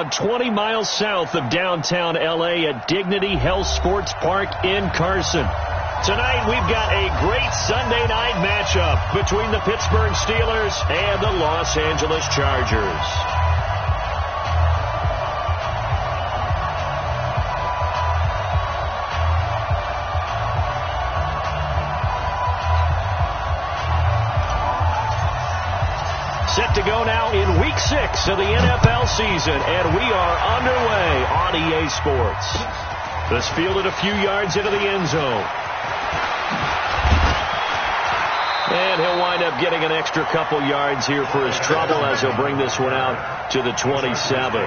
20 miles south of downtown L.A. at Dignity Health Sports Park in Carson. Tonight, we've got a great Sunday night matchup between the Pittsburgh Steelers and the Los Angeles Chargers. Set to go now in Week 6 of the NFL season, and we are underway on EA Sports. This fielded a few yards into the end zone. And he'll wind up getting an extra couple yards here for his trouble as he'll bring this one out to the 27.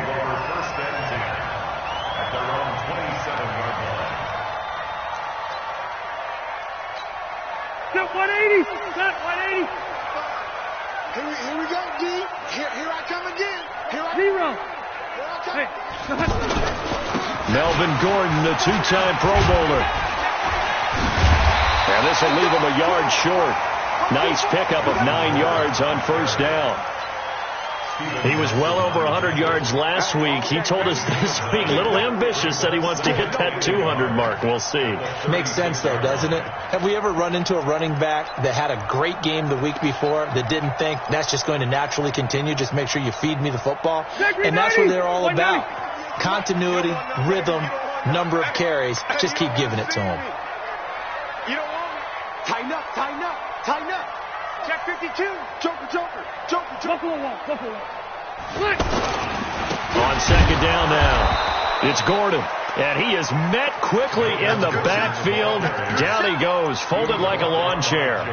Got 180. Got 180. Here we go, D. Here I come again. Zero. Hey. Melvin Gordon, the two-time Pro Bowler. And this will leave him a yard short. Nice pickup of 9 yards on first down. He was well over 100 yards last week. He told us this week, a little ambitious, said he wants to hit that 200 mark. We'll see. Makes sense, though, doesn't it? Have we ever run into a running back that had a great game the week before that didn't think that's just going to naturally continue? Just make sure you feed me the football. And that's what they're all about. Continuity, rhythm, number of carries. Just keep giving it to him. You don't want it. Tighten up. Check 52. Joker. Buffalo wall. On second down now, it's Gordon. And he is met quickly in the backfield. Down he goes, folded like a lawn chair.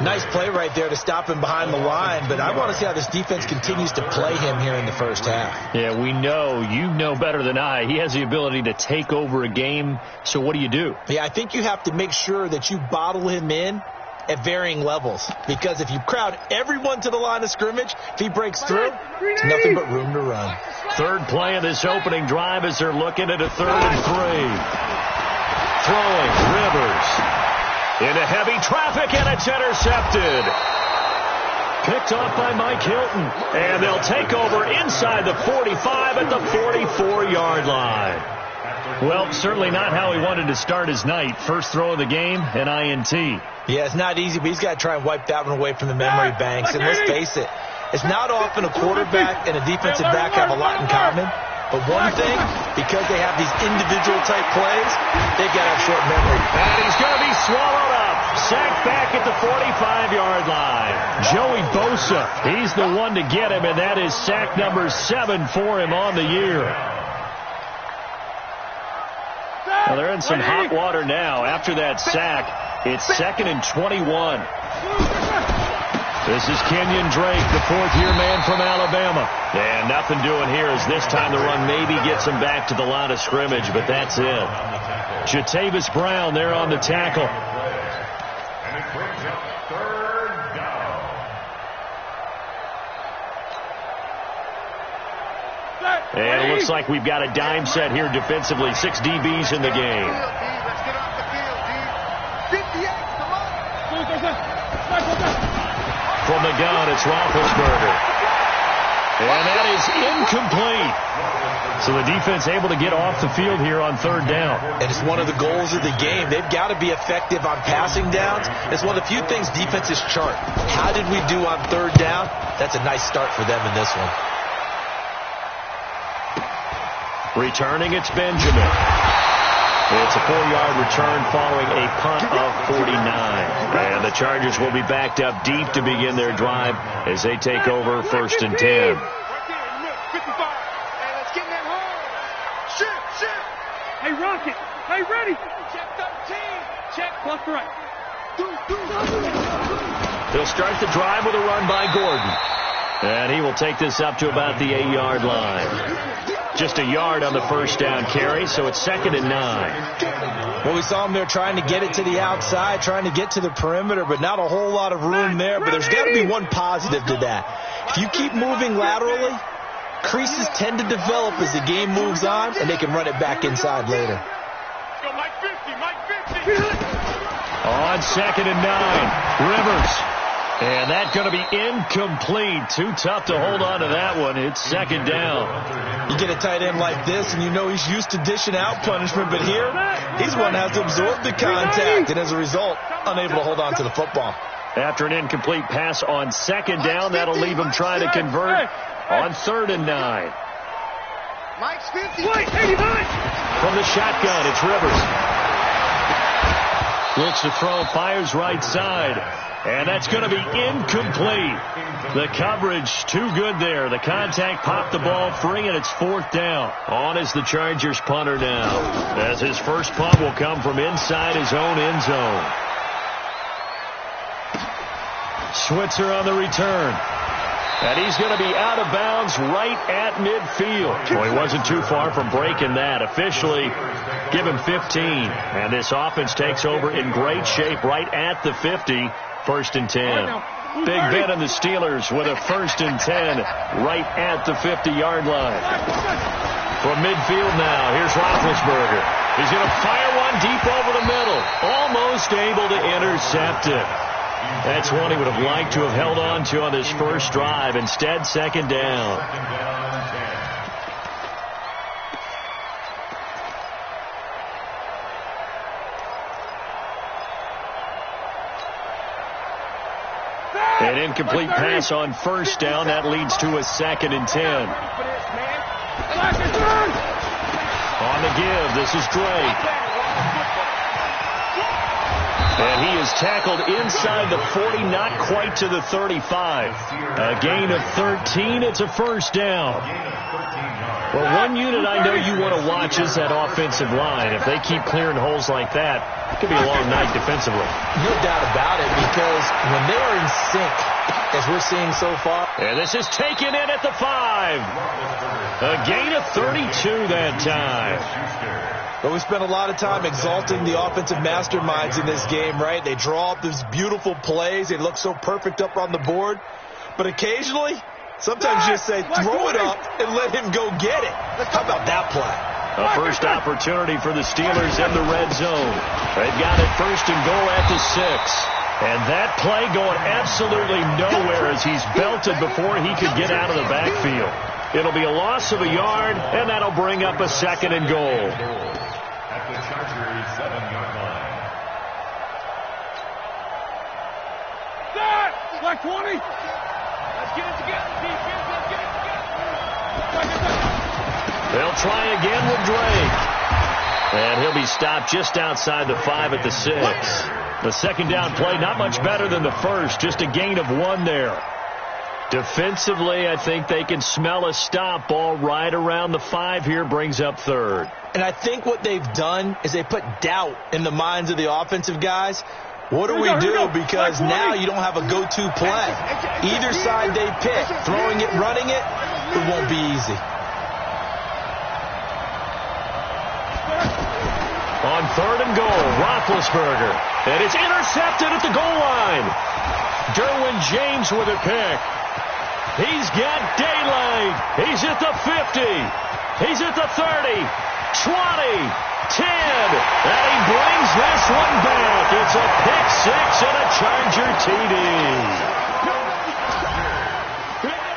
Nice play right there to stop him behind the line, but I want to see how this defense continues to play him here in the first half. Yeah, we know. You know better than I. He has the ability to take over a game. So what do you do? Yeah, I think you have to make sure that you bottle him in at varying levels, because if you crowd everyone to the line of scrimmage, if he breaks through, it's nothing but room to run. Third play of this opening drive as they're looking at a 3rd and 3. Throwing, Rivers into heavy traffic, and it's intercepted. Picked off by Mike Hilton, and they'll take over inside the 45 at the 44-yard line. Well, certainly not how he wanted to start his night. First throw of the game, an INT. Yeah, it's not easy, but he's got to try and wipe that one away from the memory banks. And let's face it, it's not often a quarterback and a defensive back have a lot in common. But one thing, because they have these individual type plays, they've got to have short memory. And he's going to be swallowed up. Sacked back at the 45-yard line. Joey Bosa, he's the one to get him, and that is sack number 7 for him on the year. Well, they're in some hot water now. After that sack, it's 2nd and 21. This is Kenyon Drake, the 4th-year man from Alabama. And nothing doing here as this time the run maybe gets him back to the line of scrimmage, but that's it. Jatavis Brown there on the tackle. And it brings up 3rd down. And it looks like we've got a dime set here defensively. 6 DBs in the game. Let's get off the field, D. 58, come on. From the gun, it's Roethlisberger. And that is incomplete. So the defense able to get off the field here on 3rd down. And it's one of the goals of the game. They've got to be effective on passing downs. It's one of the few things defenses chart. How did we do on 3rd down? That's a nice start for them in this one. Returning, it's Benjamin. It's a 4-yard return following a punt of 49. And the Chargers will be backed up deep to begin their drive as they take over 1st and 10. Hey, Rocket. Hey, ready. Check 13. Check Left, right. They'll start the drive with a run by Gordon. And he will take this up to about the 8-yard line. Just a yard on the first down carry, so it's 2nd and 9. Well, we saw him there trying to get it to the outside, trying to get to the perimeter, but not a whole lot of room there. But there's got to be one positive to that. If you keep moving laterally, creases tend to develop as the game moves on, and they can run it back inside later. Go Mike 50. On 2nd and 9, Rivers And that's going to be incomplete. Too tough to hold on to that one. It's second down. You get a tight end like this, and you know he's used to dishing out punishment, but here, he's one that has to absorb the contact, and as a result, unable to hold on to the football. After an incomplete pass on second down, that'll leave him trying to convert on 3rd and 9. Mike's 50. Wait, 89. From the shotgun, it's Rivers. Looks to throw, fires right side. And that's going to be incomplete. The coverage too good there. The contact popped the ball free, and it's 4th down. On is the Chargers punter now, as his first punt will come from inside his own end zone. Switzer on the return. And he's going to be out of bounds right at midfield. Well, he wasn't too far from breaking that. Officially, give him 15. And this offense takes over in great shape right at the 50. 1st and 10. Big Ben and the Steelers with a 1st and 10 right at the 50-yard line. From midfield now, here's Roethlisberger. He's going to fire one deep over the middle. Almost able to intercept it. That's one he would have liked to have held on to on his first drive. Instead, second down. An incomplete pass on 1st down. That leads to a 2nd and 10. On the give, this is Drake. And he is tackled inside the 40, not quite to the 35. A gain of 13. It's a 1st down. Well, one unit I know you want to watch is that offensive line. If they keep clearing holes like that, it could be a long night defensively. No doubt about it, because when they are in sync, as we're seeing so far. And this is taken in at the 5. A gain of 32 that time. But we spent a lot of time exalting the offensive masterminds in this game, right? They draw up these beautiful plays. They look so perfect up on the board. But occasionally, sometimes you just say, throw it up and let him go get it. How about that play? A first opportunity for the Steelers in the red zone. They've got it 1st and goal at the 6. And that play going absolutely nowhere as he's belted before he could get out of the backfield. It'll be a loss of a yard, and that'll bring up a 2nd and goal. At the Chargers 7-yard line. Like 20. Let's get it together, defense. Let's get it together. They'll try again with Drake. And he'll be stopped just outside the 5 at the 6. The second down play, not much better than the first. Just a gain of 1 there. Defensively, I think they can smell a stop. Ball right around the 5 here, brings up 3rd. And I think what they've done is they put doubt in the minds of the offensive guys. What do we do? Because now you don't have a go-to play. Either side they pick, throwing it, running it, it won't be easy. On 3rd and goal, Roethlisberger. And it's intercepted at the goal line. Derwin James with a pick. He's got daylight. He's at the 50. He's at the 30, 20, 10. And he brings this one back. It's a pick 6 and a Charger TD.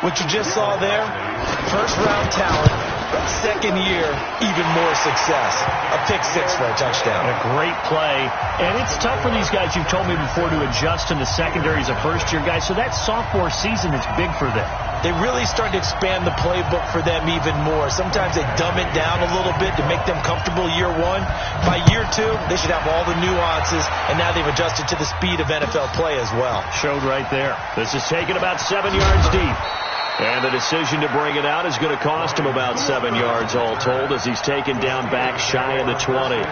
What you just saw there, first-round talent, second year, even more success. A pick 6 for a touchdown. A great play. And it's tough for these guys, you've told me before, to adjust in the secondary as a first-year guy. So that sophomore season is big for them. They really start to expand the playbook for them even more. Sometimes they dumb it down a little bit to make them comfortable year 1. By year 2, they should have all the nuances, and now they've adjusted to the speed of NFL play as well. Showed right there. This is taken about 7 yards deep. And the decision to bring it out is going to cost him about 7 yards all told, as he's taken down back shy of the 20.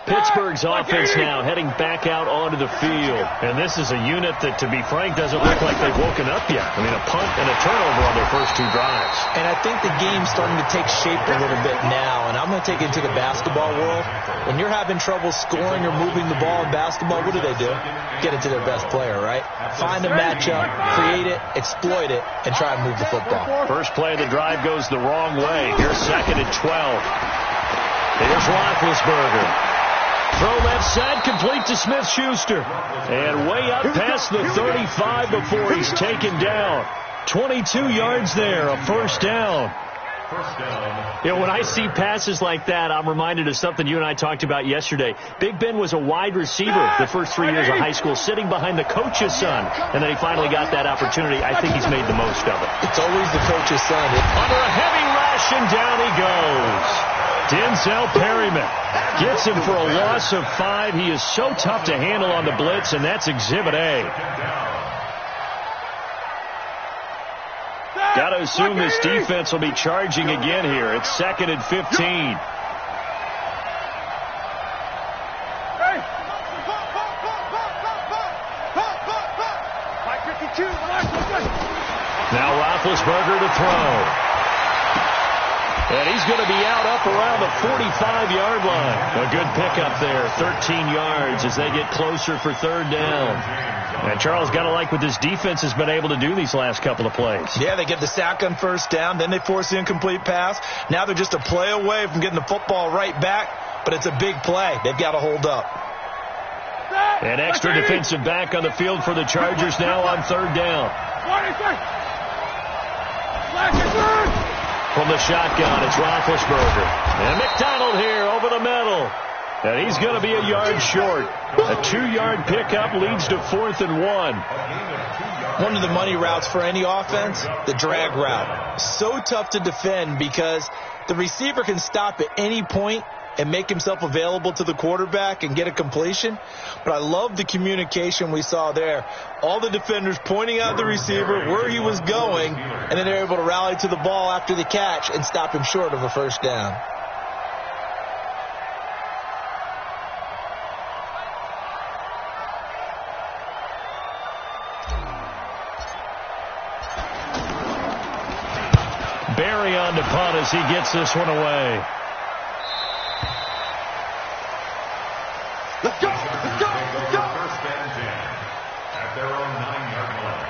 Pittsburgh's offense now heading back out onto the field. And this is a unit that, to be frank, doesn't look like they've woken up yet. I mean, a punt and a turnover on their first 2 drives. And I think the game's starting to take shape a little bit now. And I'm going to take it into the basketball world. When you're having trouble scoring or moving the ball in basketball, what do? Get it to their best player, right? Find a matchup, create it, exploit it, and try and move the football. First play of the drive goes the wrong way. Here's 2nd and 12. Here's Roethlisberger. Throw left side, complete to Smith-Schuster. And way up past the 35 before he's taken down. 22 yards there, a first down. You know, when I see passes like that, I'm reminded of something you and I talked about yesterday. Big Ben was a wide receiver the first 3 years of high school, sitting behind the coach's son. And then he finally got that opportunity. I think he's made the most of it. It's always the coach's son. Under a heavy rush, and down he goes. Denzel Perryman gets him for a loss of 5. He is so tough to handle on the blitz, and that's Exhibit A. Got to assume this defense will be charging again here. It's 2nd and 15. Now Roethlisberger to throw. And he's going to be out up around the 45-yard line. A good pickup there, 13 yards as they get closer for 3rd down. And Charles, got to like what this defense has been able to do these last couple of plays. Yeah, they get the sack on 1st down, then they force the incomplete pass. Now they're just a play away from getting the football right back, but it's a big play. They've got to hold up. An extra defensive back on the field for the Chargers now on 3rd down. From the shotgun, it's Roethlisberger. And McDonald here over the middle. And he's going to be a yard short. A 2-yard pickup leads to 4th and 1. One of the money routes for any offense, the drag route. So tough to defend because the receiver can stop at any point and make himself available to the quarterback and get a completion. But I love the communication we saw there. All the defenders pointing out the receiver where he was going, and then they're able to rally to the ball after the catch and stop him short of a 1st down. Barry on the punt as he gets this one away. Let's go! Let's go! Let's go! 1st and 10 at their own 9-yard line.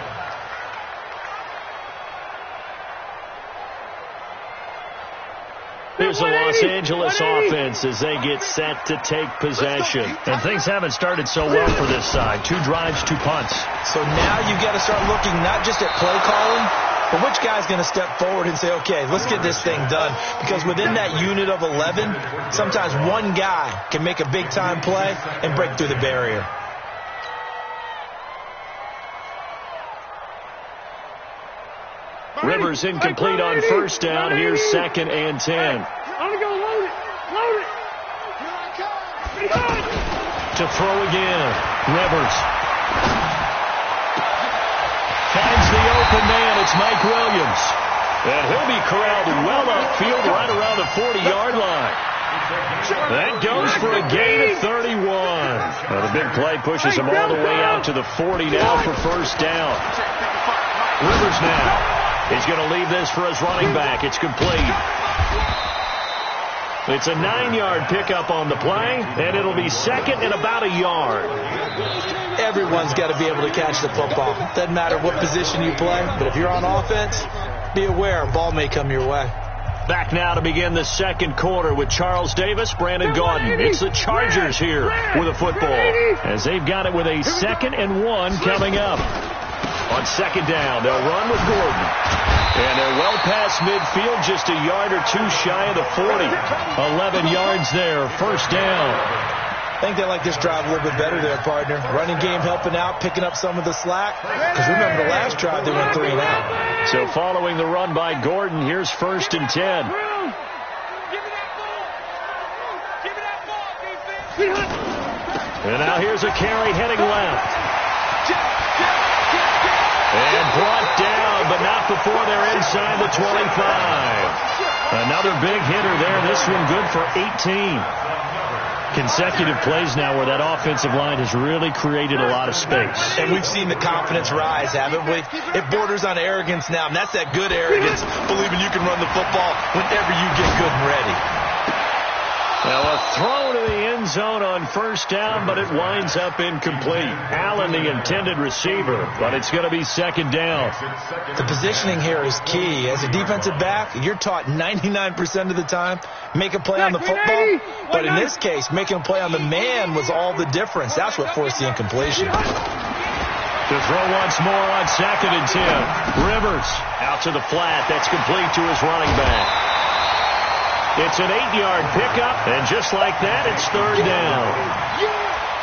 Here's the Los Angeles offense as they get set to take possession. And things haven't started so well for this side. 2 drives, 2 punts. So now you've got to start looking not just at play calling, but which guy's going to step forward and say, okay, let's get this thing done. Because within that unit of 11, sometimes one guy can make a big-time play and break through the barrier. Rivers incomplete on 1st down. Here's 2nd and 10. I'm going to go load it. Load it. To throw again. Rivers. Finds the open man. It's Mike Williams. And he'll be corralled well upfield right around the 40-yard line. That goes for a gain of 31. Now the big play pushes him all the way out to the 40 now for 1st down. Rivers now. He's going to leave this for his running back. It's complete. It's a 9-yard pickup on the play, and it'll be 2nd and about a yard. Everyone's got to be able to catch the football. Doesn't matter what position you play, but if you're on offense, be aware a ball may come your way. Back now to begin the 2nd quarter with Charles Davis, Brandon Gaudin. It's the Chargers here with a football as they've got it with a 2nd and 1 coming up. On 2nd down, they'll run with Gordon. And they're well past midfield, just a yard or 2 shy of the 40. 11 yards there, 1st down. I think they like this drive a little bit better there, partner. Running game helping out, picking up some of the slack. Because remember the last drive, they went 3 and out. So following the run by Gordon, here's 1st and 10. And now here's a carry heading left. And brought down, but not before they're inside the 25. Another big hitter there. This one good for 18. Consecutive plays now where that offensive line has really created a lot of space. And we've seen the confidence rise, haven't we? It borders on arrogance now, and that's that good arrogance, believing you can run the football whenever you get good and ready. Now a throw to the end zone on first down, but it winds up incomplete. Allen, the intended receiver, but it's going to be second down. The positioning here is key. As a defensive back, you're taught 99% of the time, make a play on the football. But in this case, making a play on the man was all the difference. That's what forced the incompletion. To throw once more on second and 10. Rivers out to the flat. That's complete to his running back. It's an 8-yard pickup, and just like that, it's third down.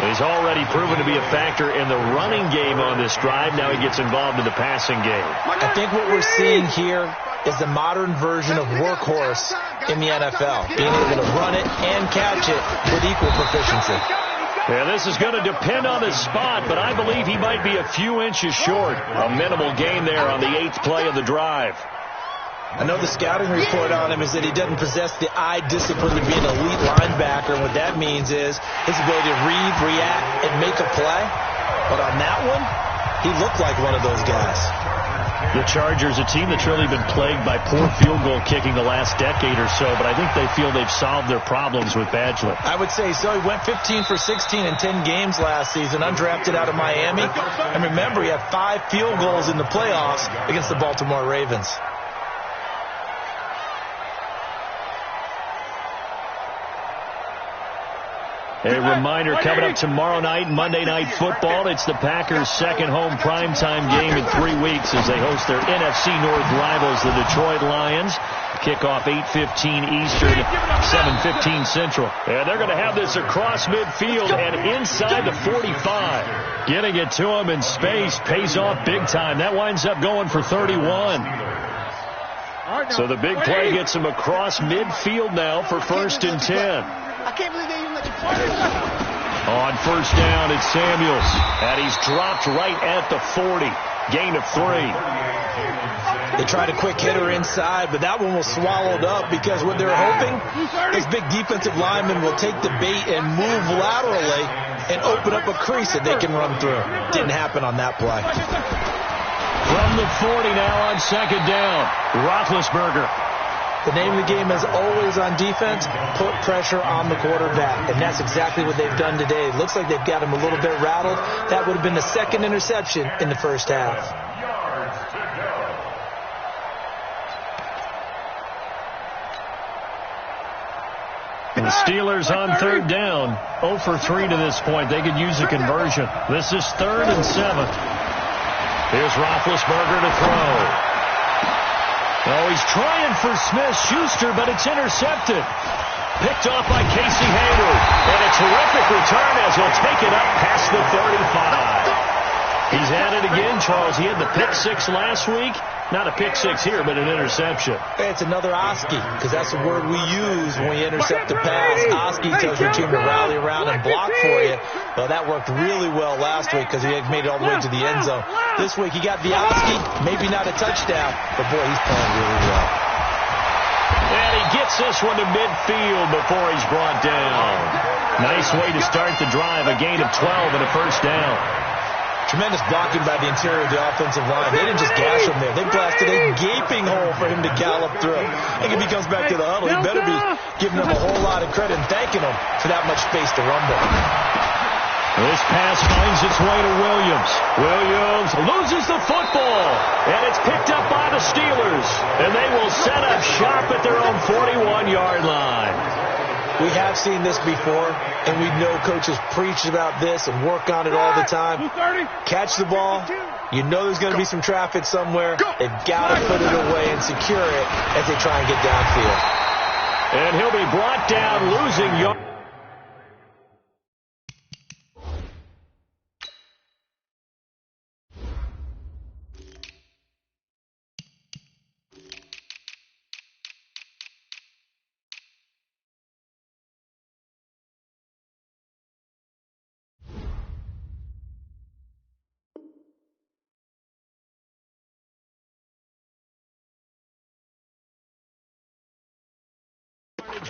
He's already proven to be a factor in the running game on this drive. Now he gets involved in the passing game. I think what we're seeing here is the modern version of workhorse in the NFL, being able to run it and catch it with equal proficiency. Yeah, this is going to depend on his spot, but I believe he might be a few inches short. A minimal gain there on the 8th play of the drive. I know the scouting report on him is that he doesn't possess the eye discipline to be an elite linebacker. What that means is his ability to read, react, and make a play. But on that one, he looked like one of those guys. The Chargers, a team that's really been plagued by poor field goal kicking the last decade or so, but I think they feel they've solved their problems with Badgley. I would say so. He went 15 for 16 in 10 games last season, undrafted out of Miami. And remember, he had 5 field goals in the playoffs against the Baltimore Ravens. A reminder, coming up tomorrow night, Monday Night Football. It's the Packers' second home primetime game in 3 weeks as they host their NFC North rivals, the Detroit Lions. Kickoff 8:15 Eastern, 7:15 Central. And they're going to have this across midfield and inside the 45. Getting it to him in space pays off big time. That winds up going for 31. So the big play gets him across midfield now for first and 10. I can't believe they even let you play. On first down, it's Samuels. And he's dropped right at the 40. Gain of 3. They tried a quick hitter inside, but that one was swallowed up because what they're hoping is big defensive linemen will take the bait and move laterally and open up a crease that they can run through. Didn't happen on that play. From the 40 now on second down, Roethlisberger. The name of the game is always on defense, put pressure on the quarterback. And that's exactly what they've done today. It looks like they've got him a little bit rattled. That would have been the second interception in the first half. And the Steelers on third down, 0 for 3 to this point. They could use a conversion. This is 3rd and 7. Here's Roethlisberger to throw. Oh, he's trying for Smith-Schuster, but it's intercepted. Picked off by Casey Hayward. And a terrific return as he'll take it up past the 35. He's at it again, Charles. He had the pick 6 last week. Not a pick 6 here, but an interception. Hey, it's another Oski, because that's the word we use when we intercept the pass. Oski tells your team to rally around and block for you. Well, that worked really well last week because he had made it all the way to the end zone. This week, he got the Oski, maybe not a touchdown, but boy, he's playing really well. And he gets this one to midfield before he's brought down. Nice way to start the drive, a gain of 12 and a first down. Tremendous blocking by the interior of the offensive line. They didn't just gash him there. They blasted a gaping hole for him to gallop through. I think if he comes back to the huddle, he better be giving them a whole lot of credit and thanking them for that much space to rumble. This pass finds its way to Williams. Williams loses the football, and it's picked up by the Steelers. And they will set up shop at their own 41-yard line. We have seen this before, and we know coaches preach about this and work on it all the time. Catch the ball. You know there's going to be some traffic somewhere. They've got to put it away and secure it as they try and get downfield. And he'll be brought down, losing yards.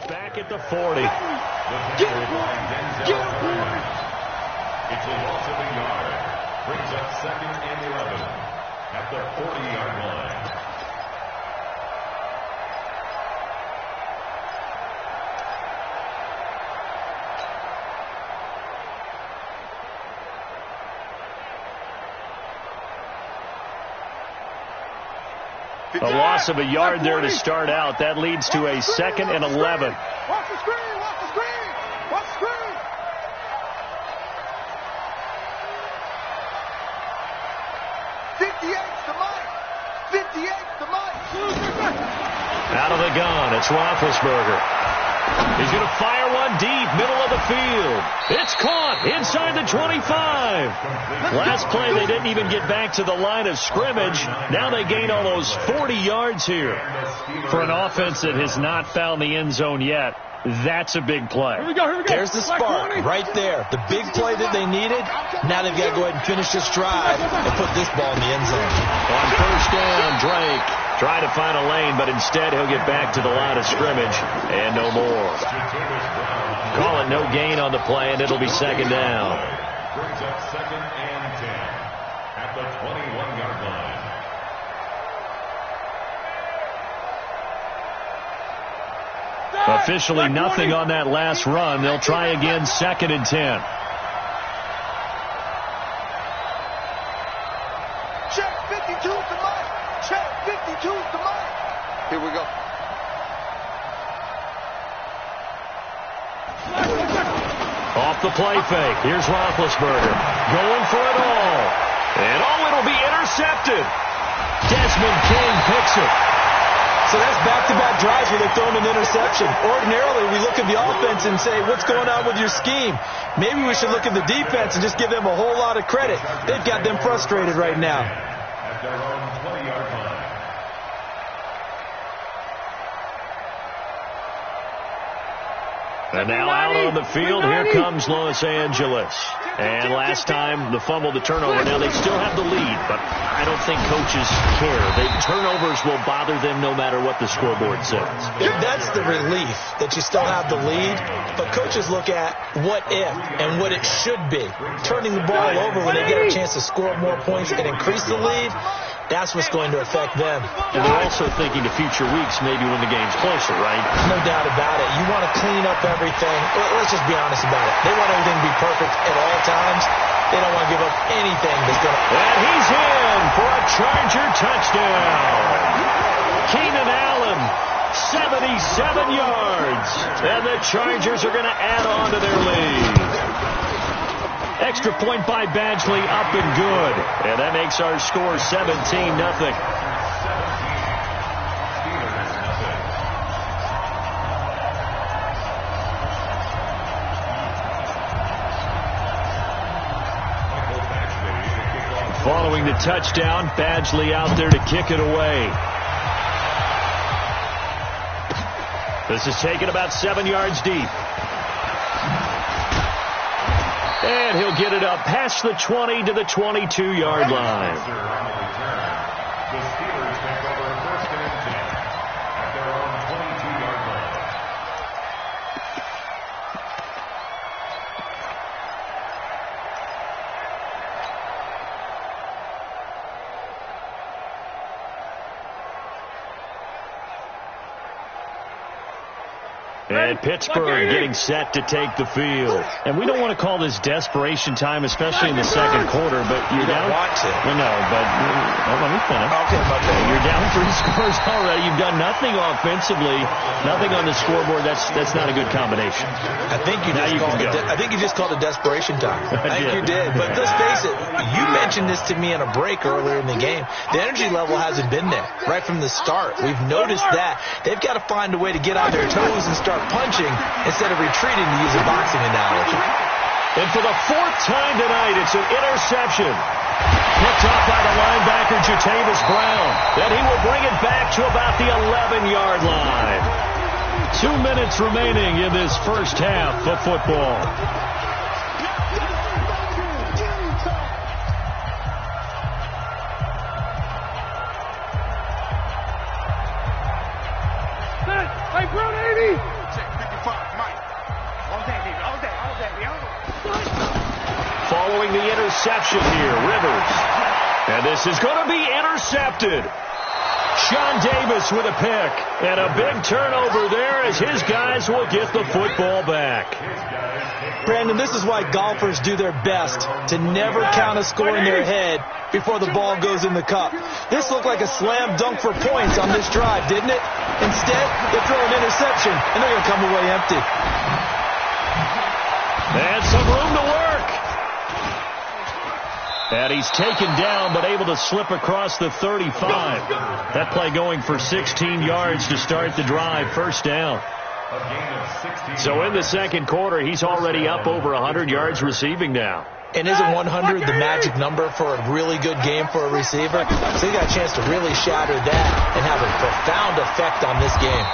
Back back at the 40. It's a loss of a yard. Brings up 2nd and 11 at the 40-yard line. A loss of a yard there to start out. That leads to a 2nd and 11. Watch the screen! Watch the screen! Watch the screen! Out of the gun, it's Roethlisberger. He's going to fire one deep, middle of the field. It's caught inside the 25. Last play, they didn't even get back to the line of scrimmage. Now they gain almost 40 yards here. For an offense that has not found the end zone yet, that's a big play. Here we go. There's the spark right there. The big play that they needed. Now they've got to go ahead and finish this drive and put this ball in the end zone. On first down, Drake trying to find a lane, but instead he'll get back to the line of scrimmage and no more. Call it no gain on the play, and it'll be 2nd down. Brings up 2nd and 10 at the 21-yard line. Officially nothing on that last run. They'll try again, 2nd and 10. Check 52's the mark. Check 52's the mark. Here we go. Off the play fake. Here's Roethlisberger. Going for it all. And it'll be intercepted. Desmond King picks it. So that's back-to-back drives where they've thrown an interception. Ordinarily, we look at the offense and say, what's going on with your scheme? Maybe we should look at the defense and just give them a whole lot of credit. They've got them frustrated right now. At their own 20-yard line. And now out on the field, here comes Los Angeles. And last time, the fumble, the turnover. Now they still have the lead, but I don't think coaches care. Turnovers will bother them no matter what the scoreboard says. That's the relief that you still have the lead, but coaches look at what if and what it should be. Turning the ball over when they get a chance to score more points and increase the lead, that's what's going to affect them. And they're also thinking to future weeks, maybe when the game's closer, right? No doubt about it. You want to clean up everything. Let's just be honest about it. They want everything to be perfect at all times. They don't want to give up anything that's going to... And he's in for a Charger touchdown. Keenan Allen, 77 yards. And the Chargers are going to add on to their lead. Extra point by Badgley, up and good. And that makes our score 17-0. Following the touchdown, Badgley out there to kick it away. This is taken about 7 yards deep. And he'll get it up past the 20 to the 22-yard line. The Steelers take over 1st and 10 at their own 22-yard line. And Pittsburgh getting set to take the field. And we don't want to call this desperation time, especially in the second quarter, but you're down. want to. Well, no, but let me finish. Okay, You're down 3 scores already. You've done nothing offensively, nothing on the scoreboard. That's not a good combination. I think you just called it desperation time. I think you did. But let's face it, you mentioned this to me in a break earlier in the game. The energy level hasn't been there right from the start. We've noticed that. They've got to find a way to get on their toes and start punching instead of retreating, to use a boxing analogy. And for the 4th time tonight, it's an interception. Picked up by the linebacker, Jatavis Brown. Then he will bring it back to about the 11-yard line. 2 minutes remaining in this first half of football. Hey, Brown 80! Check 55. throwing the interception here, Rivers. And this is going to be intercepted. Sean Davis with a pick. And a big turnover there as his guys will get the football back. Brandon, this is why golfers do their best to never count a score in their head before the ball goes in the cup. This looked like a slam dunk for points on this drive, didn't it? Instead, they throw an interception, and they're going to come away empty. And some room to work. And he's taken down, but able to slip across the 35. That play going for 16 yards to start the drive. First down. So in the second quarter, he's already up over 100 yards receiving now. And isn't 100 the magic number for a really good game for a receiver? So he got a chance to really shatter that and have a profound effect on this game.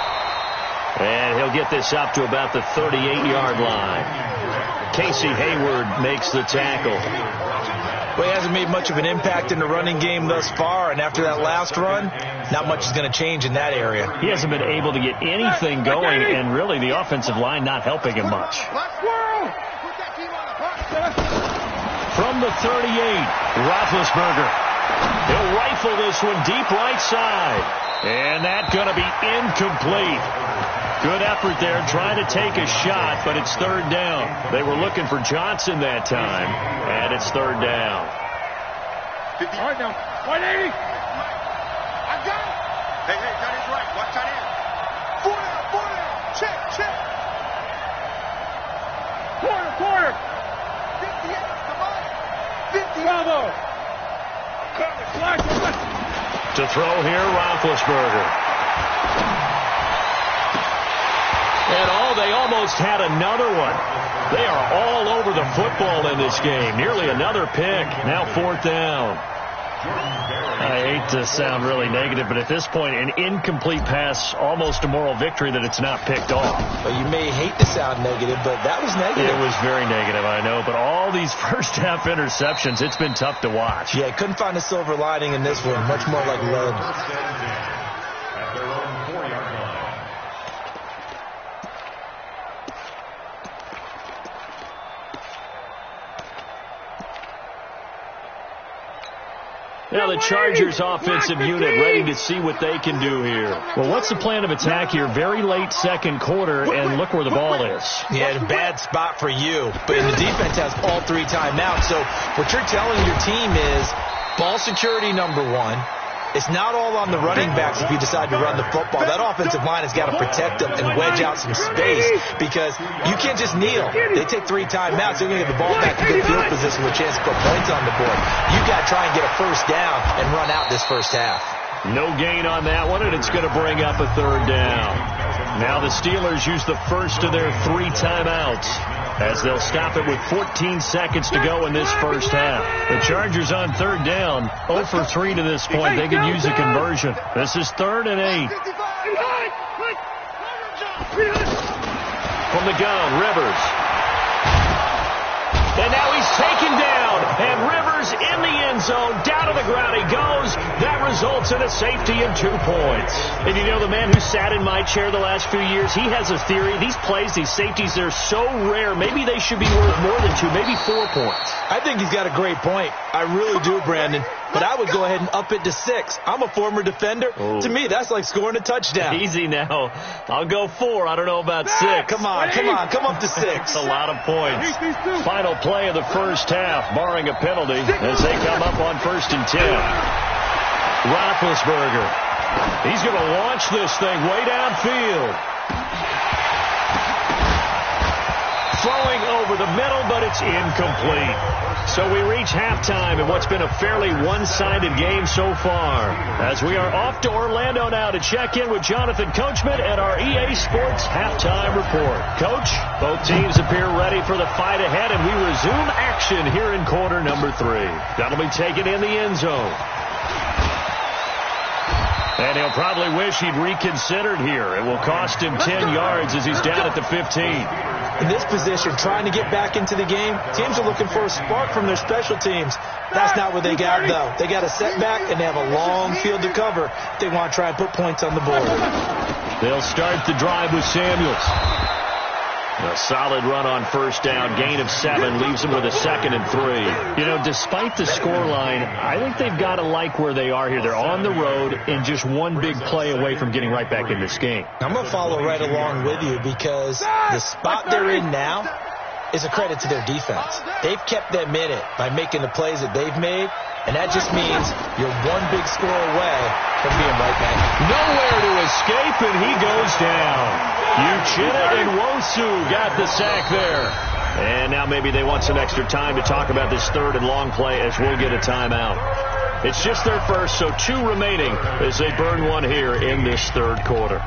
And he'll get this up to about the 38-yard line. Casey Hayward makes the tackle. Well, he hasn't made much of an impact in the running game thus far, and after that last run, not much is going to change in that area. He hasn't been able to get anything going, and really the offensive line not helping him much. From the 38, Roethlisberger. He'll rifle this one deep right side. And that's going to be incomplete. Good effort there, trying to take a shot, but it's third down. They were looking for Johnson that time, and it's third down. 50. All right, now. 180. I got it. Hey, Johnny's right. Watch tight end. 4 down. Check. Quarter. 58. Come on. 50. Bravo. To throw here, Roethlisberger. And they almost had another one. They are all over the football in this game. Nearly another pick. Now fourth down. I hate to sound really negative, but at this point, an incomplete pass, almost a moral victory that it's not picked off. Well, you may hate to sound negative, but that was negative. It was very negative, I know. But all these first-half interceptions, it's been tough to watch. Yeah, couldn't find a silver lining in this one. Much more like lead. At their own 4-yard line. Now the Chargers offensive unit ready to see what they can do here. Well, what's the plan of attack here? Very late second quarter, and look where the ball is. Yeah, a bad spot for you. But the defense has all 3 timeouts. So what you're telling your team is ball security number 1. It's not all on the running backs if you decide to run the football. That offensive line has got to protect them and wedge out some space because you can't just kneel. They take 3 timeouts. They're going to get the ball back in good field position with a chance to put points on the board. You got to try and get a first down and run out this first half. No gain on that one, and it's going to bring up a third down. Now the Steelers use the first of their 3 timeouts as they'll stop it with 14 seconds to go in this first half. The Chargers on third down, 0 for 3 to this point. They could use a conversion. This is 3rd and 8. From the gun, Rivers. And now he's taken down, and Rivers in the end zone. Down to the ground he goes. That results in a safety and 2 points. And you know, the man who sat in my chair the last few years, he has a theory. These plays, these safeties, they're so rare. Maybe they should be worth more than 2, maybe 4 points. I think he's got a great point. I really do, Brandon. But I would go ahead and up it to 6. I'm a former defender. To me, that's like scoring a touchdown. Easy now. I'll go 4. I don't know about 6. Come on. Come up to 6. That's a lot of points. Final play of the first half, barring a penalty, as they come up on 1st and 10. Roethlisberger. He's going to launch this thing way downfield. Throwing over the middle, but it's incomplete. So we reach halftime in what's been a fairly one-sided game so far. As we are off to Orlando now to check in with Jonathan Coachman at our EA Sports Halftime Report. Coach, both teams appear ready for the fight ahead, and we resume action here in quarter number 3. That'll be taken in the end zone. And he'll probably wish he'd reconsidered here. It will cost him 10 yards as he's down at the 15. In this position, trying to get back into the game, teams are looking for a spark from their special teams. That's not what they got, though. They got a setback, and they have a long field to cover if they want to try and put points on the board. They'll start the drive with Samuels. A solid run on first down. Gain of 7 leaves them with a 2nd and 3. You know, despite the scoreline, I think they've got to like where they are here. They're on the road and just one big play away from getting right back in this game. I'm going to follow right along with you because the spot they're in now is a credit to their defense. They've kept them in it by making the plays that they've made, and that just means you're one big score away from being right back. Nowhere to escape, and he goes down. Uchenna and Wosu got the sack there. And now maybe they want some extra time to talk about this 3rd and long play as we'll get a timeout. It's just their first, so 2 remaining as they burn one here in this 3rd quarter.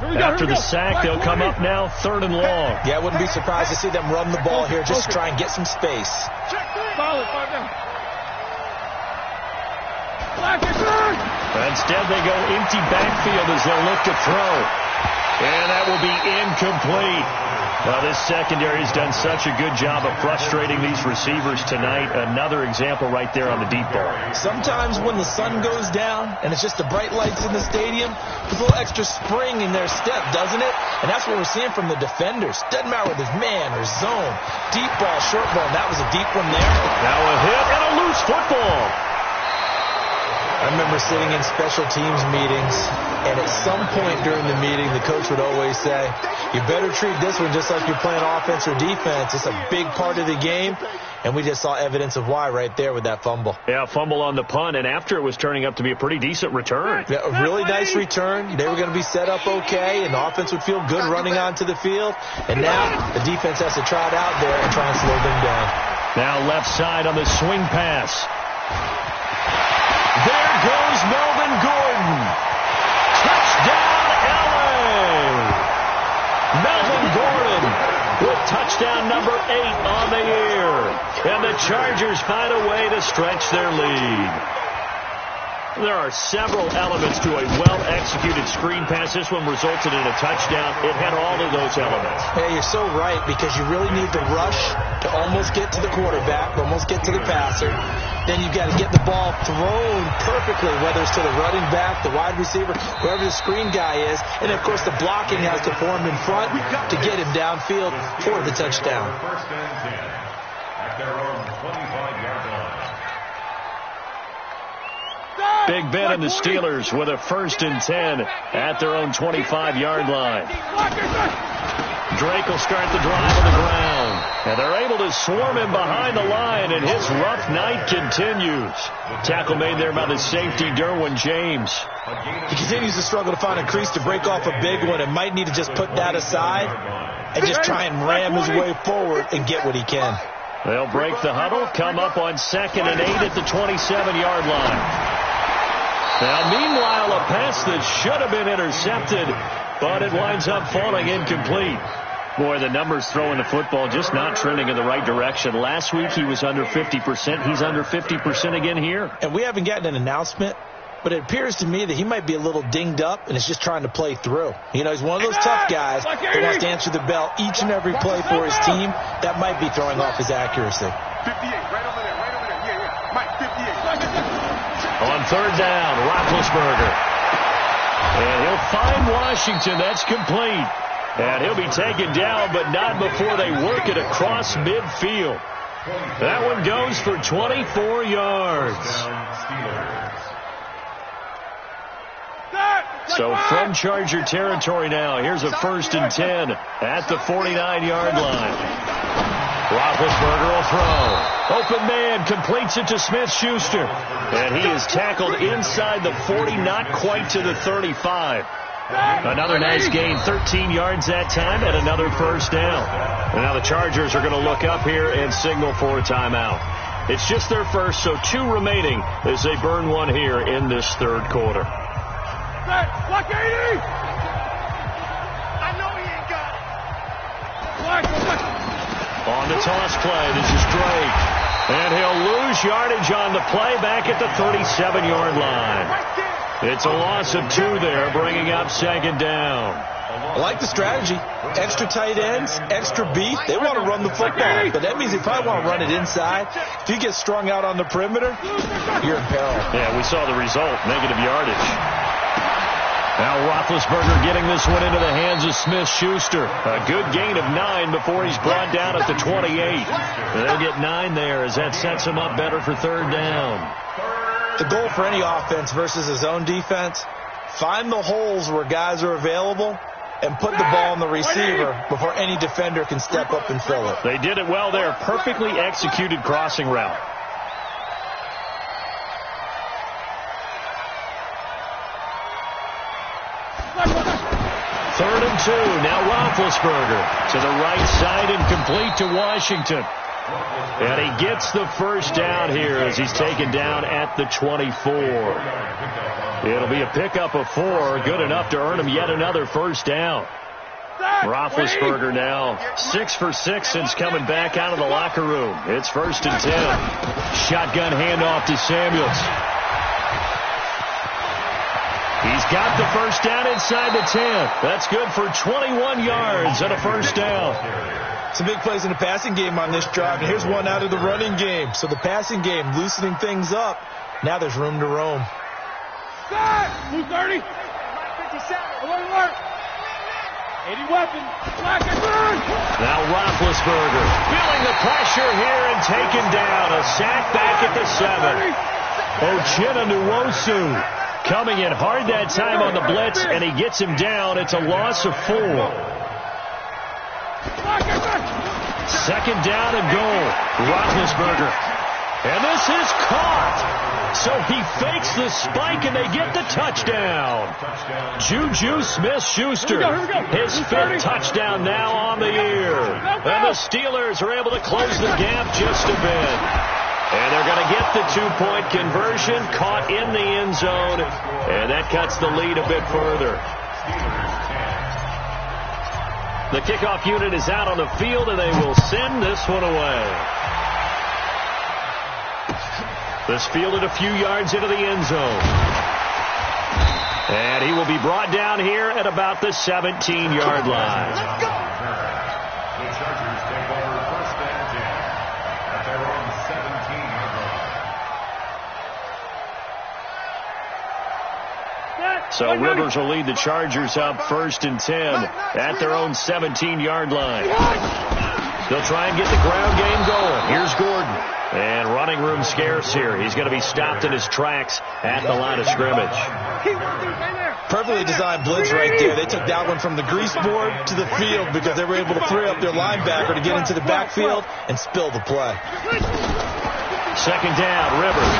After the sack, they'll come up now 3rd and long. Yeah, I wouldn't be surprised to see them run the ball here just to try and get some space. Solid, 5 down. Instead, they go empty backfield as they'll look to throw. And that will be incomplete. Well, this secondary has done such a good job of frustrating these receivers tonight. Another example right there on the deep ball. Sometimes when the sun goes down and it's just the bright lights in the stadium, there's a little extra spring in their step, doesn't it? And that's what we're seeing from the defenders. Doesn't matter whether it's man or zone. Deep ball, short ball. That was a deep one there. Now a hit and a loose football. I remember sitting in special teams meetings, and at some point during the meeting, the coach would always say, you better treat this one just like you're playing offense or defense. It's a big part of the game, and we just saw evidence of why right there with that fumble. Yeah, fumble on the punt, and after it was turning up to be a pretty decent return. Yeah, a really nice return. They were going to be set up okay, and the offense would feel good running onto the field. And now the defense has to try it out there and try and slow them down. Now left side on the swing pass. There goes Melvin Gordon. Touchdown, LA. Melvin Gordon with touchdown number 8 on the year. And the Chargers find a way to stretch their lead. There are several elements to a well-executed screen pass. This one resulted in a touchdown. It had all of those elements. Yeah, you're so right, because you really need the rush to almost get to the quarterback, almost get to the passer. Then you've got to get the ball thrown perfectly, whether it's to the running back, the wide receiver, whoever the screen guy is. And, of course, the blocking has to form in front to get him downfield for the touchdown. First and 10 at their own 25-yard line. Big Ben and the Steelers with a 1st and 10 at their own 25-yard line. Drake will start the drive on the ground. And they're able to swarm him behind the line, and his rough night continues. Tackle made there by the safety, Derwin James. He continues to struggle to find a crease to break off a big one and might need to just put that aside and just try and ram his way forward and get what he can. They'll break the huddle, come up on 2nd and 8 at the 27-yard line. Now, meanwhile, a pass that should have been intercepted, but it winds up falling incomplete. Boy, the numbers throwing the football just not trending in the right direction. Last week he was under 50%. He's under 50% again here. And we haven't gotten an announcement, but it appears to me that he might be a little dinged up and is just trying to play through. You know, he's one of those tough guys that wants to answer the bell each and every play for his team. That might be throwing off his accuracy. 58, right over there, right over there. Yeah. Mike, 58. On 3rd down, Roethlisberger. And he'll find Washington. That's complete. And he'll be taken down, but not before they work it across midfield. That one goes for 24 yards. So from Charger territory now, here's a 1st and 10 at the 49-yard line. Roethlisberger will throw. Open man completes it to Smith-Schuster. And he is tackled inside the 40, not quite to the 35. Another nice gain, 13 yards that time, and another 1st down. And now the Chargers are going to look up here and signal for a timeout. It's just their first, so 2 remaining as they burn one here in this 3rd quarter. Block 80! I know he ain't got it. On the toss play, this is Drake. And he'll lose yardage on the play back at the 37-yard line. It's a loss of 2 there, bringing up 2nd down. I like the strategy. Extra tight ends, extra beef. They want to run the football, but that means they probably want to run it inside. If you get strung out on the perimeter, you're in peril. Yeah, we saw the result, negative yardage. Now Roethlisberger getting this one into the hands of Smith-Schuster. A good gain of 9 before he's brought down at the 28. They'll get 9 there as that sets him up better for third down. The goal for any offense versus his own defense, find the holes where guys are available and put the ball on the receiver before any defender can step up and fill it. They did it well there. Perfectly executed crossing route. Third and 2. Now Roethlisberger to the right side and complete to Washington. And he gets the first down here as he's taken down at the 24. It'll be a pickup of 4, good enough to earn him yet another first down. Roethlisberger now 6 for 6 since coming back out of the locker room. It's first and 10. Shotgun handoff to Samuels. He's got the first down inside the 10. That's good for 21 yards and a first down. Some big plays in the passing game on this drive, and here's one out of the running game. So the passing game loosening things up. Now there's room to roam. 230. 57. Alert. 80 weapon. Now Roethlisberger feeling the pressure here and taken down. A sack back at the 7. Ochena Nwosu coming in hard that time on the blitz, and he gets him down. It's a loss of 4. Second down and goal. Roethlisberger. And this is caught. So he fakes the spike, and they get the touchdown. Juju Smith-Schuster, his 5th touchdown now on the year. And the Steelers are able to close the gap just a bit. And they're going to get the 2-point conversion, caught in the end zone, and that cuts the lead a bit further. The kickoff unit is out on the field, and they will send this one away. This fielded a few yards into the end zone. And he will be brought down here at about the 17-yard line. The Chargers take over first and 10 at their own 17-yard line. So Rivers will lead the Chargers up first and 10 at their own 17-yard line. They'll try and get the ground game going. Here's Gordon. And running room scarce here. He's going to be stopped in his tracks at the line of scrimmage. Perfectly designed blitz right there. They took that one from the grease board to the field because they were able to free up their linebacker to get into the backfield and spill the play. Second down, Rivers.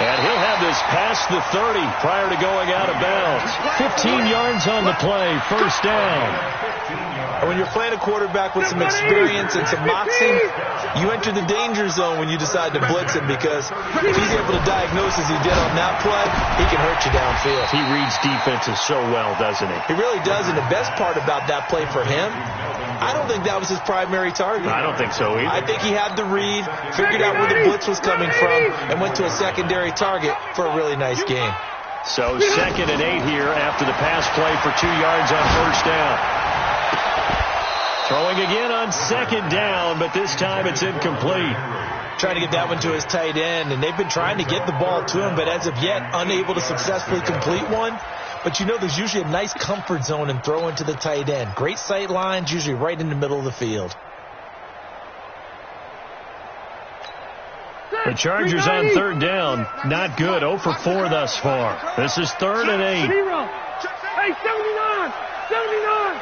And he'll have this past the 30 prior to going out of bounds. 15 yards on the play, first down. And when you're playing a quarterback with some experience and some moxie, you enter the danger zone when you decide to blitz him, because if he's able to diagnose as he did on that play, he can hurt you downfield. He reads defenses so well, doesn't he? He really does, and the best part about that play for him, I don't think that was his primary target. I don't think so either. I think he had the read, figured out where the blitz was coming from, and went to a secondary target for a really nice game. So second and 8 here after the pass play for 2 yards on first down. Throwing again on second down, but this time it's incomplete. Trying to get that one to his tight end, and they've been trying to get the ball to him, but as of yet, unable to successfully complete one. But you know there's usually a nice comfort zone in throwing to the tight end. Great sight lines, usually right in the middle of the field. The Chargers on third down, not good. 0 for 4 thus far. This is third and 8. Hey, 79! 79!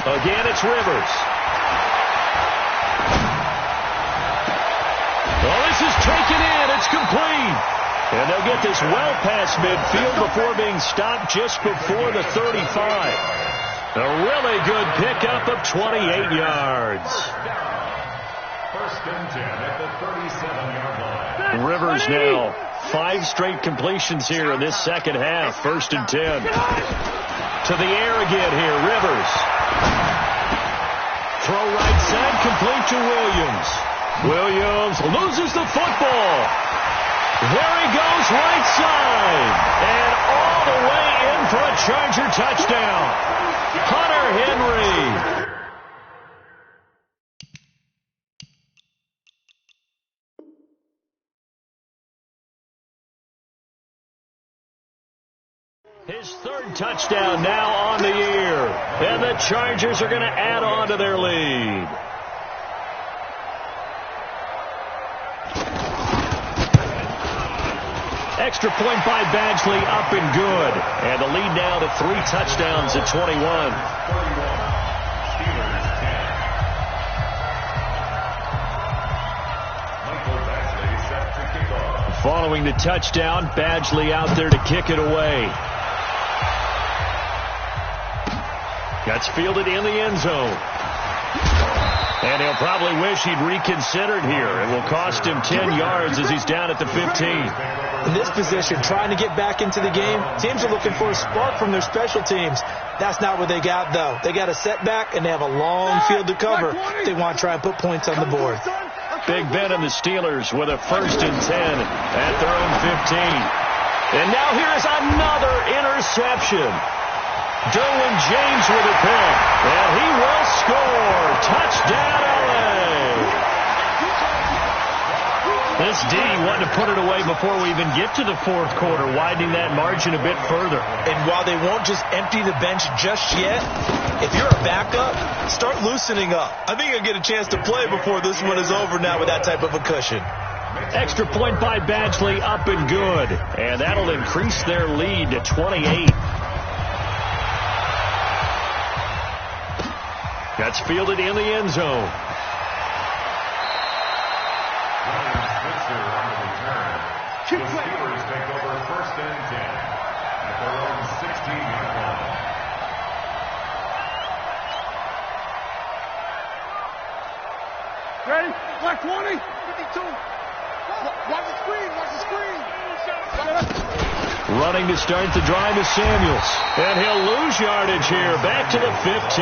Again, it's Rivers. Well, this is taken in. It's complete. And they'll get this well past midfield before being stopped just before the 35. A really good pickup of 28 yards. First and 10 at the 37-yard line. Rivers now 5 straight completions here in this second half. First and 10. To the air again here, Rivers. Throw right side, complete to Williams. Williams loses the football. There he goes, right side. And all the way in for a Charger touchdown. Hunter Henry. His third touchdown now on the year. And the Chargers are going to add on to their lead. Extra point by Badgley, up and good. And the lead now to 3 touchdowns at 21. Following the touchdown, Badgley out there to kick it away. That's fielded in the end zone. And he'll probably wish he'd reconsidered here. It will cost him 10 yards as he's down at the 15. In this position, trying to get back into the game, teams are looking for a spark from their special teams. That's not what they got, though. They got a setback, and they have a long field to cover. They want to try and put points on the board. Big Ben and the Steelers with a 1st and 10 at their own 15. And now here's another interception. Derwin James with a pick, and he will score. Touchdown, LA. This D wanted to put it away before we even get to the 4th quarter, widening that margin a bit further. And while they won't just empty the bench just yet, if you're a backup, start loosening up. I think you'll get a chance to play before this one is over now with that type of a cushion. Extra point by Badgley, up and good. And that'll increase their lead to 28. That's fielded in the end zone. The Steelers take over 1st and 10 at their own 16-yard line. Ready? Black 20. 52. Watch the screen. Watch the screen. Running to start the drive is Samuels. And he'll lose yardage here. Back to the 15.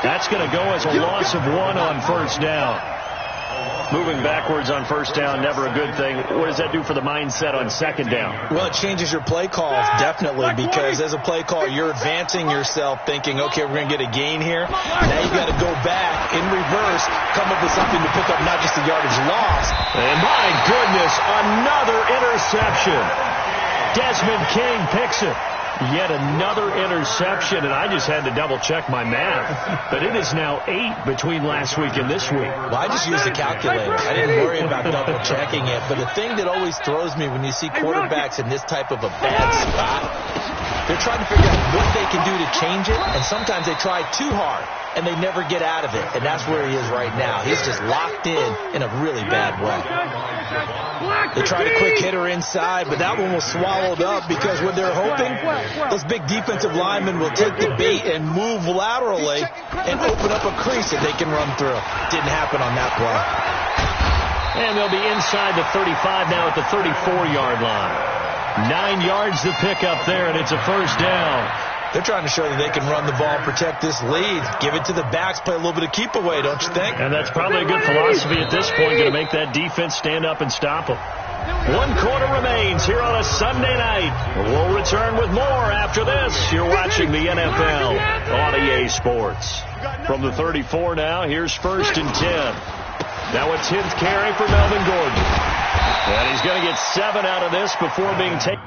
That's going to go as a loss of 1 on 1st down. Moving backwards on 1st down, never a good thing. What does that do for the mindset on 2nd down? Well, it changes your play calls, definitely, because as a play caller, you're advancing yourself thinking, okay, we're going to get a gain here. Now you've got to go back in reverse, come up with something to pick up not just the yardage loss. And my goodness, another interception. Desmond King picks it. Yet another interception, and I just had to double-check my math. But it is now 8 between last week and this week. Well, I just used a calculator. I didn't worry about double-checking it. But the thing that always throws me when you see quarterbacks in this type of a bad spot, they're trying to figure out what they can do to change it, and sometimes they try too hard, and they never get out of it. And that's where he is right now. He's just locked in a really bad way. They tried a quick hitter inside, but that one was swallowed up because what they're hoping, those big defensive linemen will take the bait and move laterally and open up a crease that they can run through. Didn't happen on that play. And they'll be inside the 35 now at the 34-yard line. 9 yards to pick up there, and it's a 1st down. They're trying to show that they can run the ball and protect this lead. Give it to the backs, play a little bit of keep away, don't you think? And that's probably a good philosophy at this point, going to make that defense stand up and stop them. 1 quarter remains here on a Sunday night. We'll return with more after this. You're watching the NFL on EA Sports. From the 34 now, here's 1st and 10. Now a 10th carry for Melvin Gordon. And he's going to get 7 out of this before being taken.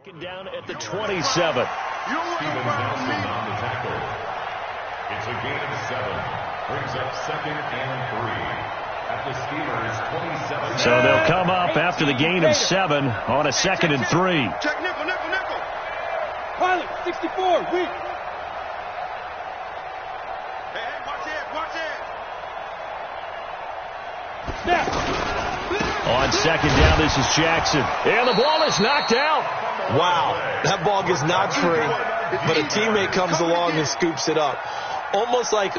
Taken down at the 27. Steven Nelson on the tackle. It's a gain of 7. Brings up 2nd and 3 at the Steelers' 27. So they'll come up after the gain of 7 on a 2nd and 3. Check nickel, nickel, nickel. Pilot, 64, weak. Hey, watch it, watch it. Snap. On 2nd down, this is Jackson. And the ball is knocked out. Wow, that ball gets knocked free, but a teammate comes along and scoops it up. It's almost like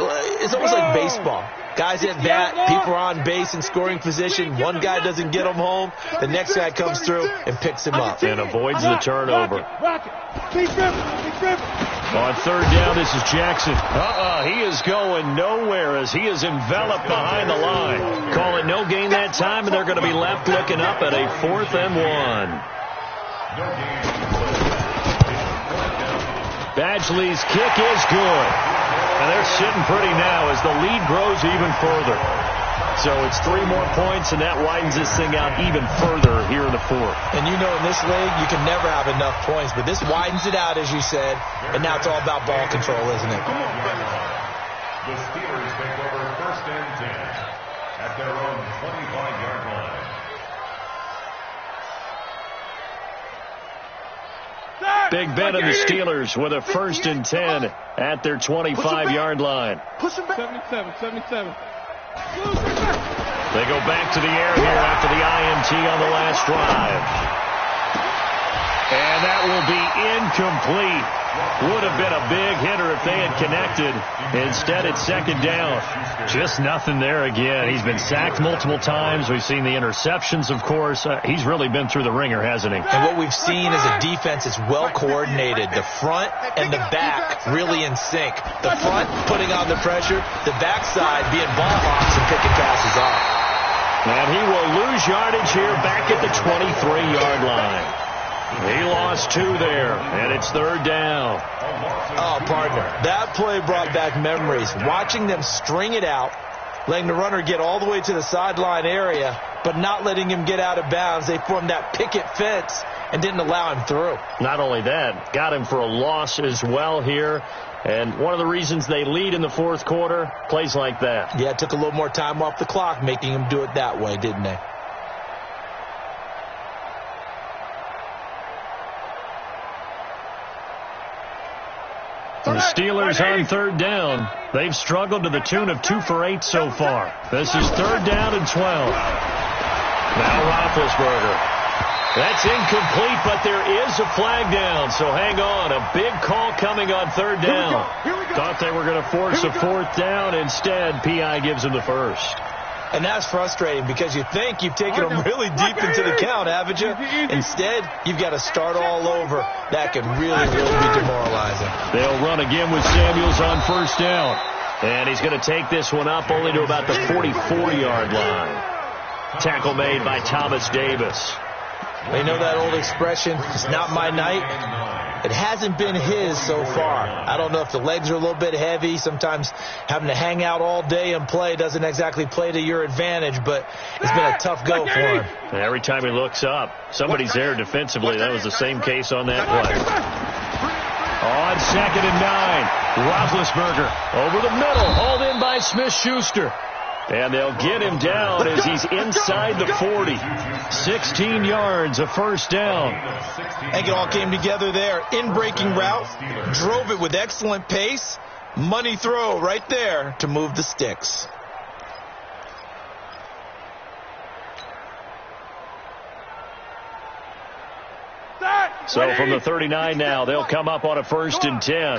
baseball. Guys at bat, people are on base in scoring position. One guy doesn't get him home. The next guy comes through and picks him up. And avoids the turnover. Keep dribbling. On third down, this is Jackson. He is going nowhere as he is enveloped behind the line. Call it no gain that time, and they're going to be left looking up at a 4th and 1. Badgley's kick is good. And they're sitting pretty now as the lead grows even further. So it's 3 more points, and that widens this thing out even further here in the 4th. And you know, in this league, you can never have enough points, but this widens it out, as you said, and now it's all about ball control, isn't it? The Steelers take over 1st and 10 at their own 25-yard line. Big Ben and the Steelers with a 1st and 10 at their 25-yard line. Push him back. 77. They go back to the air here after the INT on the last drive. And that will be incomplete. Would have been a big hitter if they had connected. Instead, it's 2nd down. Just nothing there again. He's been sacked multiple times. We've seen the interceptions, of course. He's really been through the ringer, hasn't he? And what we've seen is a defense that's well coordinated. The front and the back really in sync. The front putting on the pressure. The backside being ball hawks and picking passes off. And he will lose yardage here back at the 23-yard line. He lost 2 there, and it's 3rd down. Oh, partner, that play brought back memories. Watching them string it out, letting the runner get all the way to the sideline area, but not letting him get out of bounds. They formed that picket fence and didn't allow him through. Not only that, got him for a loss as well here. And one of the reasons they lead in the 4th quarter, plays like that. Yeah, it took a little more time off the clock, making him do it that way, didn't they? The Steelers on 3rd down. They've struggled to the tune of 2 for 8 so far. This is 3rd down and 12. Now Roethlisberger. That's incomplete, but there is a flag down, so hang on. A big call coming on 3rd down. Thought they were going to force a 4th down. Instead, P.I. gives them the 1st. And that's frustrating because you think you've taken them really deep into the count, haven't you? Instead, you've got to start all over. That could really be demoralizing. They'll run again with Samuels on 1st down. And he's going to take this one up only to about the 44-yard line. Tackle made by Thomas Davis. You know that old expression, it's not my night? It hasn't been his so far. I don't know if the legs are a little bit heavy. Sometimes having to hang out all day and play doesn't exactly play to your advantage, but it's been a tough go for him. And every time he looks up, somebody's there defensively. That was the same case on that play. On 2nd and 9, Roethlisberger over the middle, hauled in by Smith-Schuster. And they'll get him down as he's inside the 40. 16 yards, a 1st down. I think it all came together there. In-breaking route, drove it with excellent pace. Money throw right there to move the sticks. So from the 39 now, they'll come up on a 1st and 10.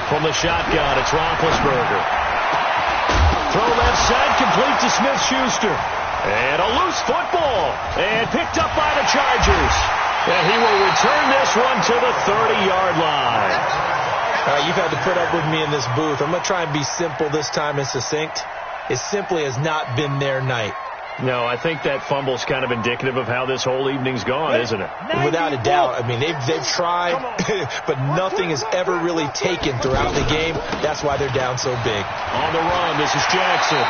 From the shotgun, it's Roethlisberger. Throw left side, complete to Smith-Schuster. And a loose football. And picked up by the Chargers. And he will return this one to the 30-yard line. You've had to put up with me in this booth. I'm going to try and be simple this time and succinct. It simply has not been their night. No, I think that fumble's kind of indicative of how this whole evening's gone, isn't it? Without a doubt. I mean, they've tried, but nothing has ever really taken throughout the game. That's why they're down so big. On the run, this is Jackson.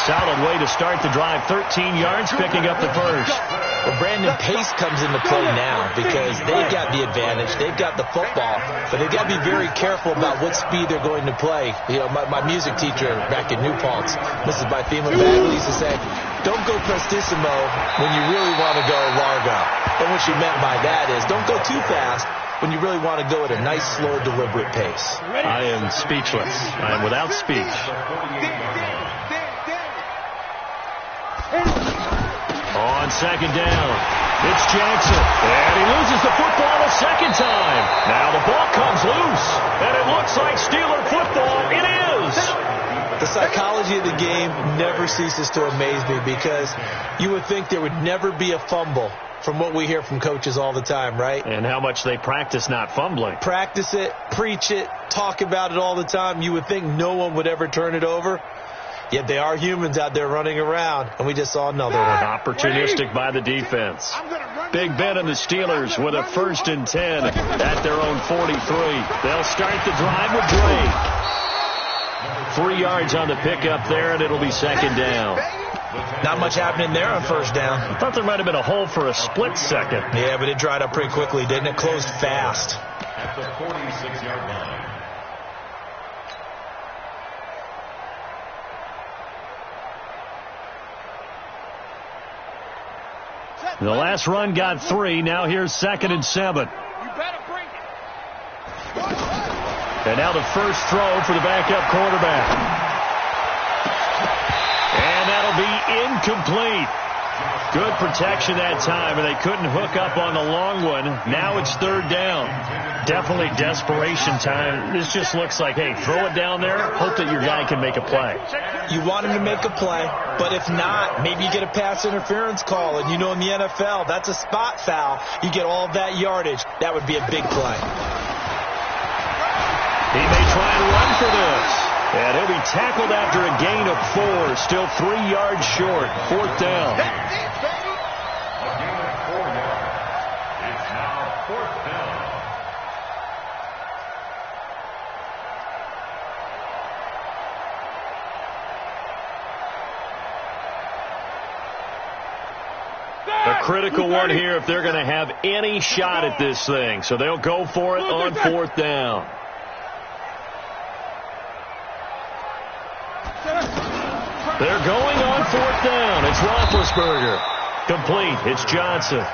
Solid way to start the drive. 13 yards, picking up the 1st. Well, Brandon, pace comes into play now because they've got the advantage. They've got the football, but they've got to be very careful about what speed they're going to play. You know, my music teacher back in New Paltz, Mrs. Bythema Bagley, used to say, don't go prestissimo when you really want to go largo. And what she meant by that is don't go too fast when you really want to go at a nice, slow, deliberate pace. I am speechless. I am without speech. On second down. It's Jackson, and he loses the football a second time. Now the ball comes loose, and it looks like Steeler football. It is. The psychology of the game never ceases to amaze me because you would think there would never be a fumble from what we hear from coaches all the time, right? And how much they practice not fumbling. Practice it, preach it, talk about it all the time. You would think no one would ever turn it over. Yet they are humans out there running around, and we just saw another one. Opportunistic by the defense. Big Ben and the Steelers with a 1st and 10 at their own 43. They'll start the drive with Drake. 3 yards on the pickup there, and it'll be second down. Not much happening there on first down. I thought there might have been a hole for a split second. Yeah, but it dried up pretty quickly, didn't it? Closed fast. At the 46-yard line. The last run got 3. Now here's 2nd and 7. You better bring it. And now the first throw for the backup quarterback. And that'll be incomplete. Good protection that time, and they couldn't hook up on the long one. Now it's 3rd down. Definitely desperation time. This just looks like, hey, throw it down there, hope that your guy can make a play. You want him to make a play, but if not, maybe you get a pass interference call, and you know in the NFL, that's a spot foul. You get all that yardage. That would be a big play. He may try and run for this. And he'll be tackled after a gain of 4. Still 3 yards short. 4th down. A gain of 4 yards. It's now 4th down. A critical one here if they're going to have any shot at this thing. So they'll go for it on 4th down. They're going on 4th down. It's Roethlisberger. Complete. It's Johnson.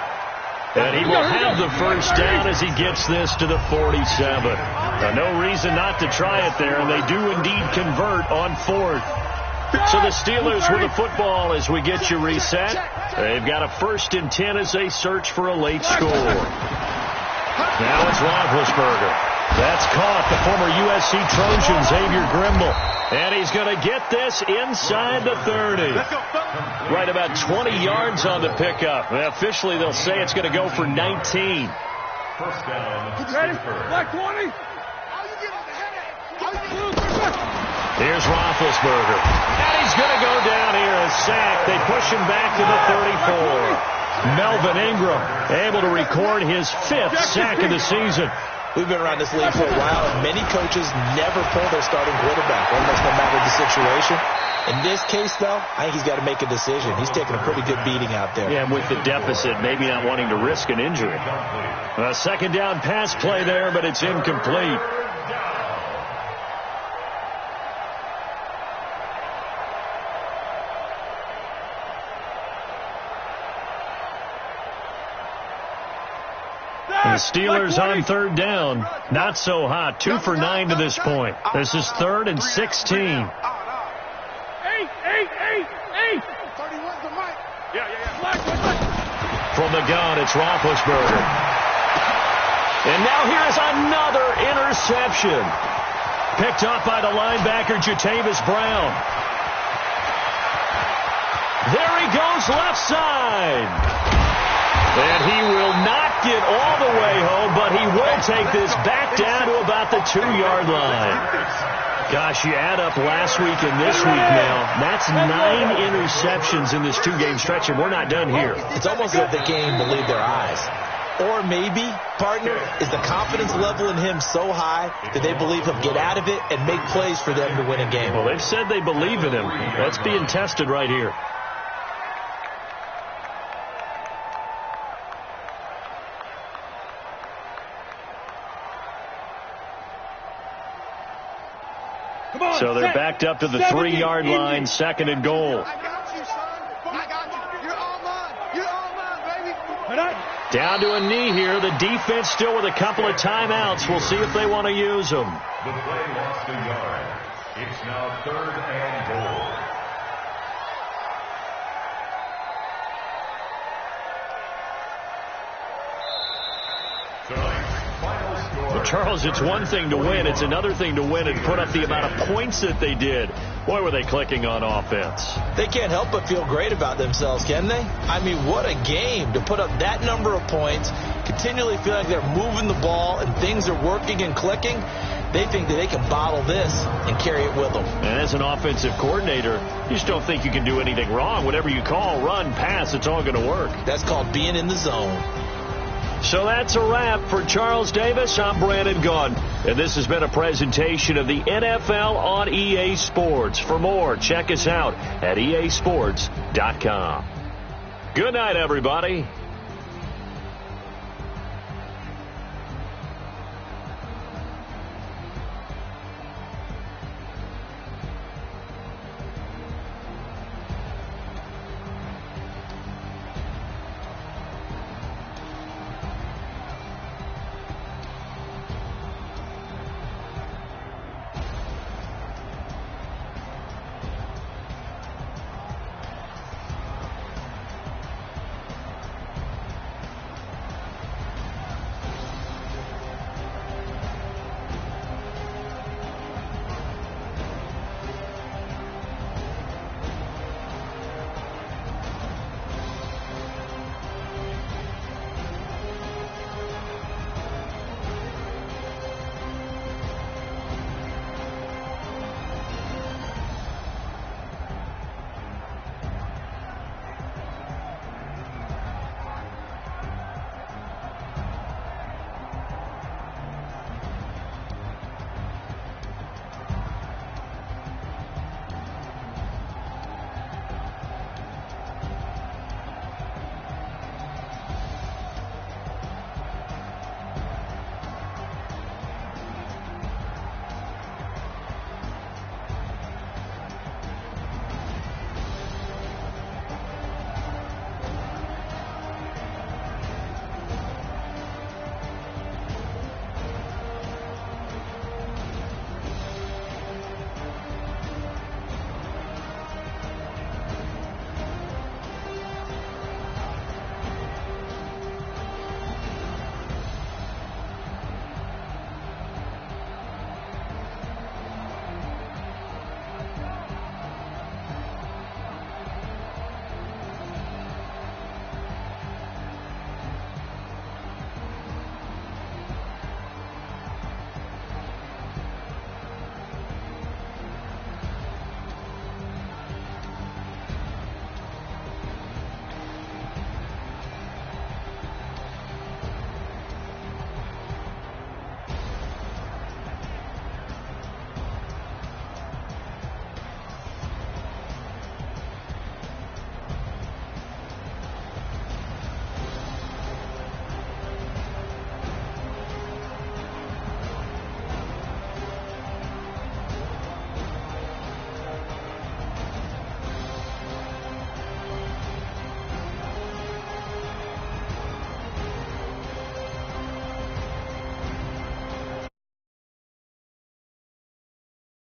And he will have the first down as he gets this to the 47. Now, no reason not to try it there, and they do indeed convert on 4th. So the Steelers with the football as we get you reset. They've got a 1st and 10 as they search for a late score. Now it's Roethlisberger. That's caught. The former USC Trojan, Xavier Grimble. And he's going to get this inside the 30. Right about 20 yards on the pickup. And officially, they'll say it's going to go for 19. First down. Ready? Black 20. Here's Roethlisberger. And he's going to go down here and sack. They push him back to the 34. Melvin Ingram able to record his 5th sack of the season. We've been around this league for a while, and many coaches never pull their starting quarterback, almost no matter the situation. In this case, though, I think he's got to make a decision. He's taking a pretty good beating out there. Yeah, and with the deficit, maybe not wanting to risk an injury. A 2nd down pass play there, but it's incomplete. The Steelers on 3rd down. Not so hot. 2 for 9 to this point. This is 3rd and 16. 8. 31 to Mike. Yeah. Black. From the gun, it's Roethlisberger. And now here's another interception. Picked up by the linebacker, Jatavis Brown. There he goes, left side. And he will not get all the way home, but he will take this back down to about the 2-yard line. Gosh, you add up last week and this week now, that's 9 interceptions in this 2-game stretch, and we're not done here. It's almost as if they can't even believe their eyes. Or maybe, partner, is the confidence level in him so high that they believe he'll get out of it and make plays for them to win a game. Well, they've said they believe in him. That's being tested right here. So they're backed up to the 3-yard line, 2nd and goal. I got you, son. I got you. You're all mine. You're all mine, baby. Down to a knee here. The defense still with a couple of timeouts. We'll see if they want to use them. The play lost a yard. It's now 3rd and goal. Charles, it's one thing to win. It's another thing to win and put up the amount of points that they did. Boy, were they clicking on offense. They can't help but feel great about themselves, can they? I mean, what a game to put up that number of points, continually feel like they're moving the ball and things are working and clicking. They think that they can bottle this and carry it with them. And as an offensive coordinator, you just don't think you can do anything wrong. Whatever you call, run, pass, it's all going to work. That's called being in the zone. So that's a wrap for Charles Davis. I'm Brandon Gaudin, and this has been a presentation of the NFL on EA Sports. For more, check us out at easports.com. Good night, everybody.